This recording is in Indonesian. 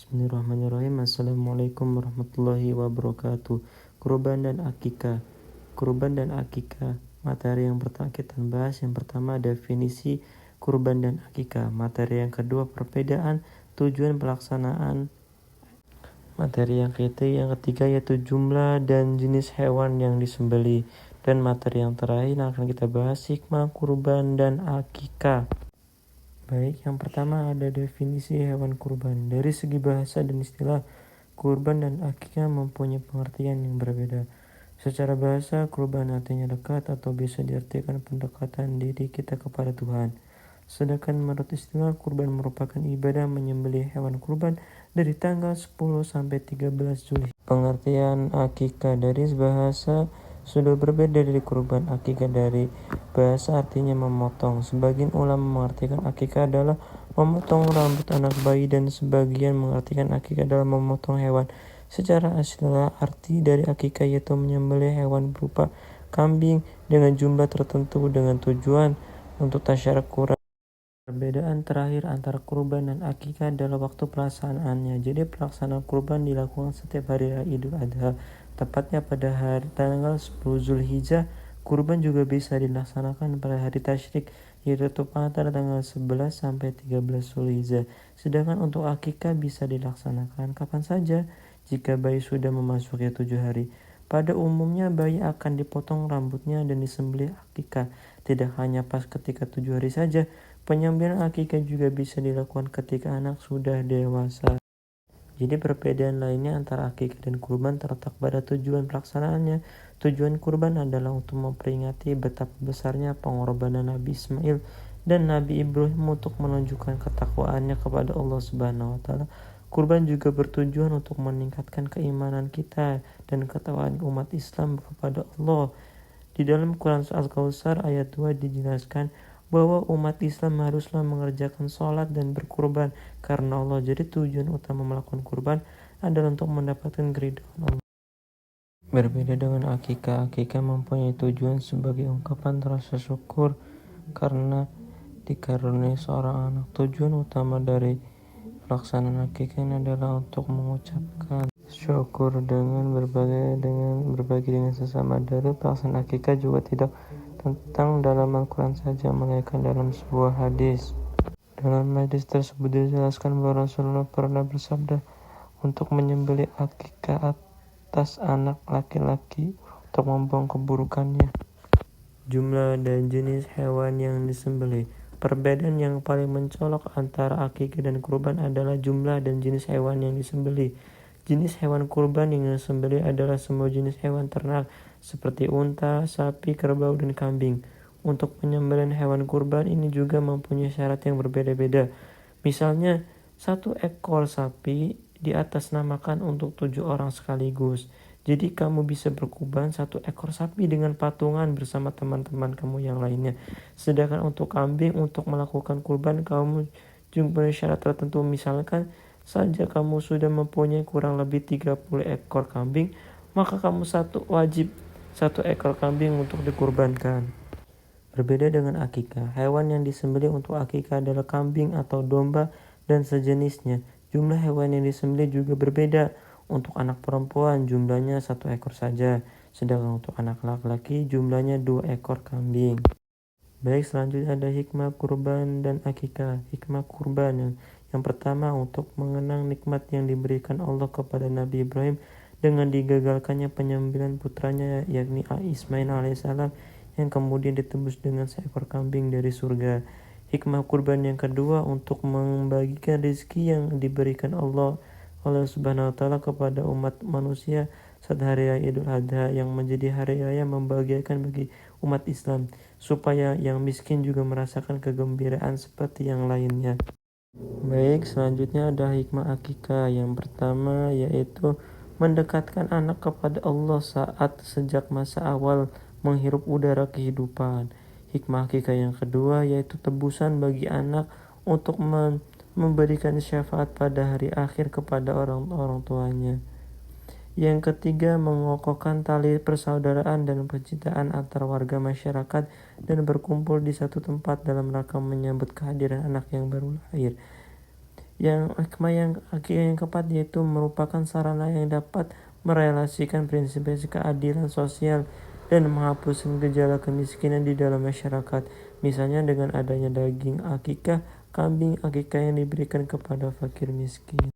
Bismillahirrahmanirrahim. Assalamualaikum warahmatullahi wabarakatuh. Kurban dan akikah. Kurban dan akikah. Materi yang pertama kita bahas. Yang pertama definisi kurban dan akikah. Materi yang kedua perbedaan tujuan pelaksanaan. Materi yang ketiga yaitu jumlah dan jenis hewan yang disembelih. Dan materi yang terakhir akan kita bahas hikmah kurban dan akikah. Baik, yang pertama ada definisi hewan kurban. Dari segi bahasa dan istilah, kurban dan akikah mempunyai pengertian yang berbeda. Secara bahasa, kurban artinya dekat atau bisa diartikan pendekatan diri kita kepada Tuhan. Sedangkan menurut istilah, kurban merupakan ibadah menyembelih hewan kurban dari tanggal 10 sampai 13 Juli. Pengertian akikah dari bahasa sudah berbeda dari kurban. Akikah dari bahasa artinya memotong. Sebagian ulama mengartikan akikah adalah memotong rambut anak bayi dan sebagian mengartikan akikah adalah memotong hewan. Secara asli arti dari akikah yaitu menyembelih hewan berupa kambing dengan jumlah tertentu dengan tujuan untuk tasyakuran. Perbedaan terakhir antara kurban dan akikah adalah waktu pelaksanaannya. Jadi pelaksanaan kurban dilakukan setiap hari raya Idul Adha, tepatnya pada hari tanggal 10 Zulhijjah. Kurban juga bisa dilaksanakan pada hari tasyrik, yaitu antara tanggal 11 sampai 13 Zulhijjah. Sedangkan untuk akikah bisa dilaksanakan kapan saja jika bayi sudah memasuki 7 hari. Pada umumnya bayi akan dipotong rambutnya dan disembelih akikah. Tidak hanya pas ketika 7 hari saja, penyembelihan akikah juga bisa dilakukan ketika anak sudah dewasa. Jadi perbedaan lainnya antara akikah dan kurban terletak pada tujuan pelaksanaannya. Tujuan kurban adalah untuk memperingati betapa besarnya pengorbanan Nabi Ismail dan Nabi Ibrahim untuk menunjukkan ketakwaannya kepada Allah Subhanahu wa taala. Kurban juga bertujuan untuk meningkatkan keimanan kita dan ketakwaan umat Islam kepada Allah. Di dalam Quran Surat Al-Kautsar ayat 2 dijelaskan bahwa umat Islam haruslah mengerjakan sholat dan berkurban karena Allah. Jadi tujuan utama melakukan kurban adalah untuk mendapatkan keridhaan Allah. Berbeda dengan akikah, akikah mempunyai tujuan sebagai ungkapan rasa syukur karena dikaruniai seorang anak. Tujuan utama dari pelaksanaan akikah ini adalah untuk mengucapkan syukur dengan berbagi dengan sesama. Dari pelaksanaan akikah juga tidak tentang dalam Al-Quran saja, melainkan dalam sebuah hadis. Dalam hadis tersebut dijelaskan bahwa Rasulullah pernah bersabda untuk menyembelih akikah atas anak laki-laki untuk membuang keburukannya. Jumlah dan jenis hewan yang disembelih. Perbedaan yang paling mencolok antara akikah dan kurban adalah jumlah dan jenis hewan yang disembelih. Jenis hewan kurban yang disembelih adalah semua jenis hewan ternak seperti unta, sapi, kerbau, dan kambing. Untuk penyembelihan hewan kurban ini juga mempunyai syarat yang berbeda-beda. Misalnya, 1 ekor sapi diatasnamakan untuk 7 orang sekaligus. Jadi kamu bisa berkurban 1 ekor sapi dengan patungan bersama teman-teman kamu yang lainnya. Sedangkan untuk kambing, untuk melakukan kurban kamu juga punya syarat tertentu. Misalkan saja kamu sudah mempunyai kurang lebih 30 ekor kambing, maka kamu wajib 1 ekor kambing untuk dikurbankan. Berbeda dengan akikah, hewan yang disembelih untuk akikah adalah kambing atau domba dan sejenisnya. Jumlah hewan yang disembelih juga berbeda. Untuk anak perempuan jumlahnya 1 ekor saja, sedangkan untuk anak laki-laki jumlahnya 2 ekor kambing. Baik, selanjutnya ada hikmah kurban dan akikah. Hikmah kurban yang pertama untuk mengenang nikmat yang diberikan Allah kepada Nabi Ibrahim dengan digagalkannya penyembelihan putranya yakni Ismail alaihissalam yang kemudian ditebus dengan seekor kambing dari surga. Hikmah kurban yang kedua untuk membagikan rezeki yang diberikan Allah Subhanahu wa taala kepada umat manusia saat hari raya Idul Adha yang menjadi hari raya membahagiakan bagi umat Islam supaya yang miskin juga merasakan kegembiraan seperti yang lainnya. Baik, selanjutnya ada hikmah akikah. Yang pertama yaitu mendekatkan anak kepada Allah saat sejak masa awal menghirup udara kehidupan. Hikmah akikah yang kedua yaitu tebusan bagi anak untuk memberikan syafaat pada hari akhir kepada orang tuanya. Yang ketiga, mengokohkan tali persaudaraan dan percintaan antar warga masyarakat dan berkumpul di satu tempat dalam rangka menyambut kehadiran anak yang baru lahir. Yang hikmah yang keempat yaitu merupakan sarana yang dapat merelasikan prinsip-prinsip keadilan sosial dan menghapuskan gejala kemiskinan di dalam masyarakat. Misalnya dengan adanya daging akikah, kambing akikah yang diberikan kepada fakir miskin.